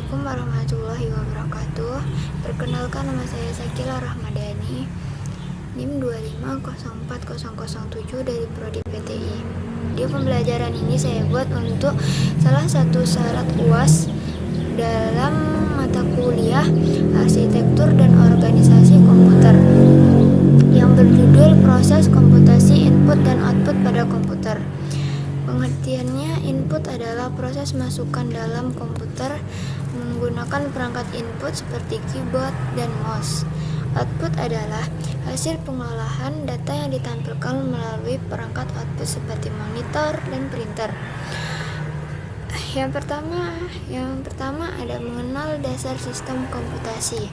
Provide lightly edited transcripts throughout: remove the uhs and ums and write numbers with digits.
Assalamualaikum warahmatullahi wabarakatuh. Perkenalkan, nama saya Sakila Rahmadani, NIM 2504007 dari Prodi PTI. Di pembelajaran ini saya buat untuk salah satu syarat UAS dalam mata kuliah Arsitektur dan Organisasi Komputer yang berjudul Proses Komputasi Input dan Output pada Komputer. Pengertiannya, input adalah proses masukan dalam komputer menggunakan perangkat input seperti keyboard dan mouse. Output adalah hasil pengolahan data yang ditampilkan melalui perangkat output seperti monitor dan printer. Yang pertama ada mengenal dasar sistem komputasi.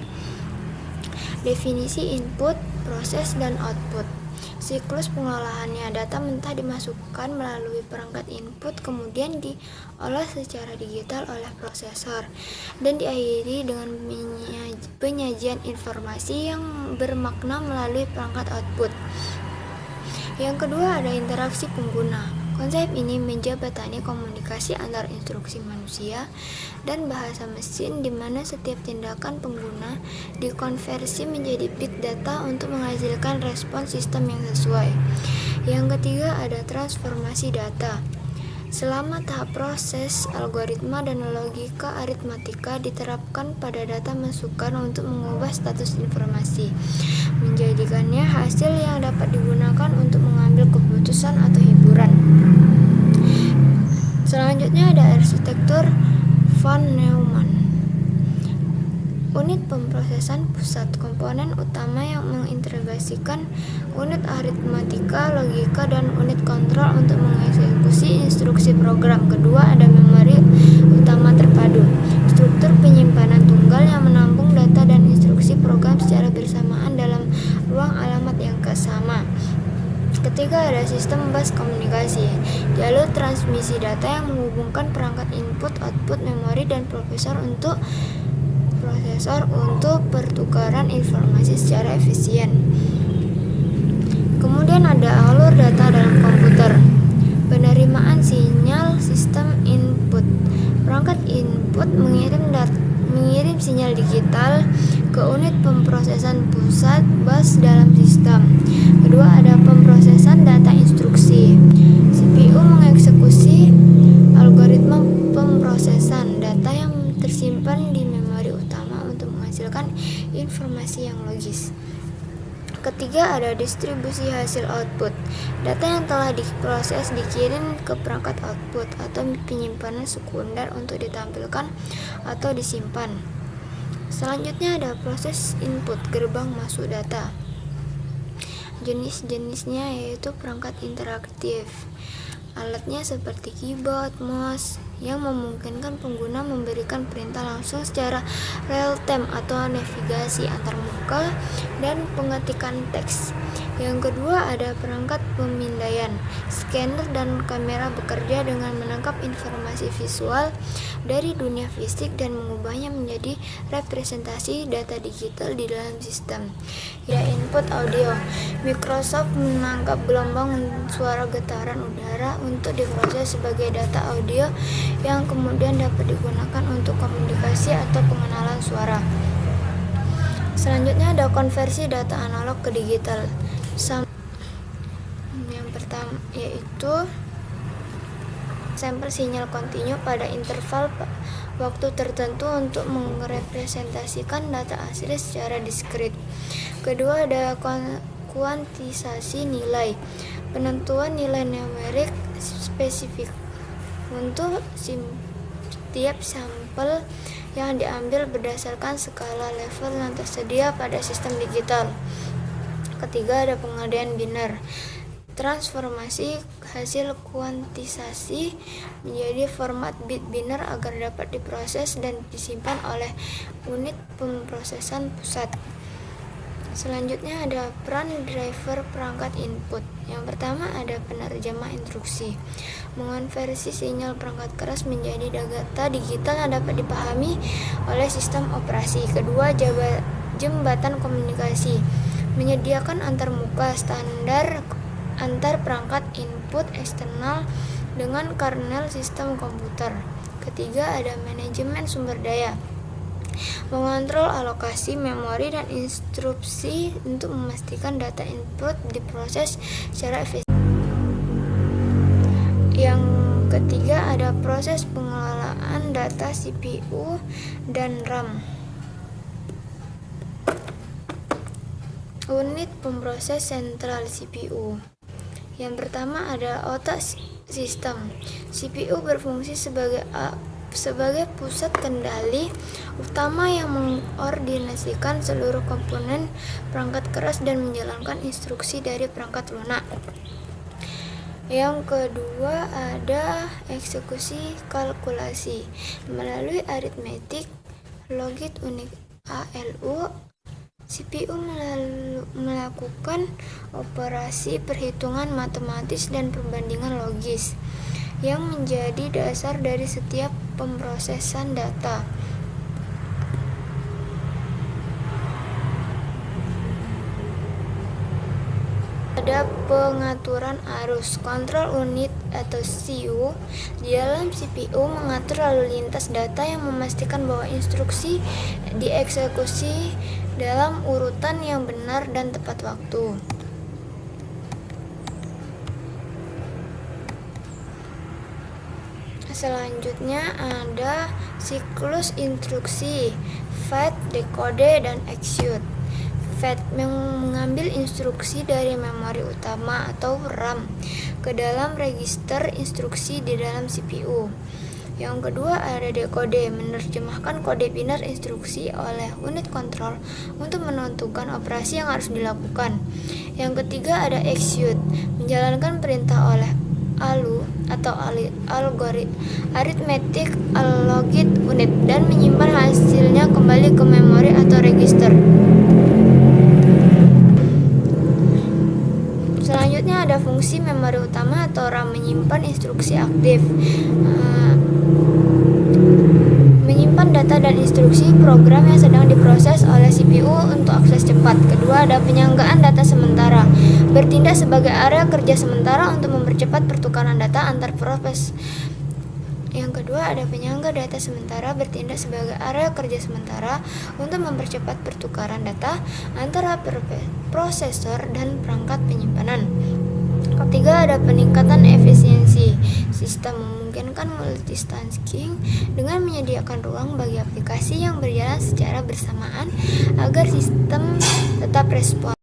Definisi input, proses, dan output. Siklus pengolahannya, data mentah dimasukkan melalui perangkat input, kemudian diolah secara digital oleh prosesor, dan diakhiri dengan penyajian informasi yang bermakna melalui perangkat output. Yang kedua ada interaksi pengguna. Konsep ini menjembatani komunikasi antar instruksi manusia dan bahasa mesin, di mana setiap tindakan pengguna dikonversi menjadi bit data untuk menghasilkan respons sistem yang sesuai. Yang ketiga ada transformasi data. Selama tahap proses, algoritma dan logika aritmatika diterapkan pada data masukan untuk mengubah status informasi, menjadikannya hasil yang dapat digunakan untuk mengambil keputusan atau hiburan. Selanjutnya ada arsitektur von Neumann. Unit pemrosesan pusat, komponen utama yang mengintegrasikan unit aritmatika, logika, dan unit kontrol untuk mengeksekusi instruksi program. Kedua ada memori utama terpadu, struktur penyimpanan tunggal yang menampung data dan instruksi program secara bersamaan dalam ruang alamat yang sama. Ketiga ada sistem bus komunikasi, jalur transmisi data yang menghubungkan perangkat input, output, memori, dan prosesor untuk pertukaran informasi secara efisien. Kemudian ada alur data dalam komputer. Penerimaan sinyal sistem input. Perangkat input mengirim sinyal digital ke unit pemrosesan pusat bus dalam sistem. Kedua ada pemrosesan data instruksi. CPU mengeksekusi algoritma pemrosesan data yang tersimpan di memori utama untuk menghasilkan informasi yang logis. Ketiga ada distribusi hasil output. Data yang telah diproses dikirim ke perangkat output atau penyimpanan sekunder untuk ditampilkan atau disimpan. Selanjutnya ada proses input, gerbang masuk data. Jenis-jenisnya yaitu perangkat interaktif. Alatnya seperti keyboard, mouse, yang memungkinkan pengguna memberikan perintah langsung secara real time atau navigasi antar muka dan pengetikan teks. Yang kedua ada perangkat pemindaian. Scanner dan kamera bekerja dengan menangkap informasi visual dari dunia fisik dan mengubahnya menjadi representasi data digital di dalam sistem. Ya, input audio. Microsoft menangkap gelombang suara getaran udara untuk diproses sebagai data audio yang kemudian dapat digunakan untuk komunikasi atau pengenalan suara. Selanjutnya ada konversi data analog ke digital. Yang pertama yaitu sampel sinyal kontinu pada interval waktu tertentu untuk merepresentasikan data asli secara diskrit. Kedua ada kuantisasi nilai. Penentuan nilai numerik spesifik untuk setiap sampel yang diambil berdasarkan skala level yang tersedia pada sistem digital. Ketiga ada pengerjaan biner. Transformasi hasil kuantisasi menjadi format bit biner agar dapat diproses dan disimpan oleh unit pemrosesan pusat. Selanjutnya ada peran driver perangkat input. Yang pertama ada penerjemah instruksi, mengonversi sinyal perangkat keras menjadi data digital yang dapat dipahami oleh sistem operasi. Kedua, jembatan komunikasi, menyediakan antarmuka standar antar perangkat input eksternal dengan kernel sistem komputer. ketiga ada manajemen sumber daya, mengontrol alokasi memori dan instruksi untuk memastikan data input diproses secara efisien. Yang ketiga ada proses pengelolaan data CPU dan RAM. Unit pemroses sentral CPU. Yang pertama ada otak sistem. CPU berfungsi sebagai pusat kendali utama yang mengkoordinasikan seluruh komponen perangkat keras dan menjalankan instruksi dari perangkat lunak. Yang kedua ada eksekusi kalkulasi. Melalui aritmetik, logik unit ALU, CPU melakukan operasi perhitungan matematis dan perbandingan logis yang menjadi dasar dari setiap pemrosesan data. Ada pengaturan arus. Kontrol unit atau CU di dalam CPU mengatur lalu lintas data yang memastikan bahwa instruksi dieksekusi dalam urutan yang benar dan tepat waktu. Selanjutnya ada siklus instruksi, fetch, decode, dan execute. Fetch mengambil instruksi dari memori utama atau RAM ke dalam register instruksi di dalam CPU. Yang kedua ada decode, menerjemahkan kode binar instruksi oleh unit kontrol untuk menentukan operasi yang harus dilakukan. Yang ketiga ada execute, menjalankan perintah oleh ALU atau arithmetic allocate unit dan menyimpan hasilnya kembali ke memori atau register. Selanjutnya ada fungsi memori utama atau RAM, menyimpan instruksi aktif, menyimpan data dan instruksi program yang sedang diproses oleh CPU untuk akses cepat. Kedua ada penyanggaan data sementara, bertindak sebagai area kerja sementara untuk mempercepat pertukaran data antar proses. Yang kedua ada penyangga data sementara, bertindak sebagai area kerja sementara untuk mempercepat pertukaran data antara prosesor dan perangkat penyimpanan. Ketiga ada peningkatan efisiensi. Sistem memungkinkan multitasking dengan menyediakan ruang bagi aplikasi yang berjalan secara bersamaan agar sistem tetap responsif.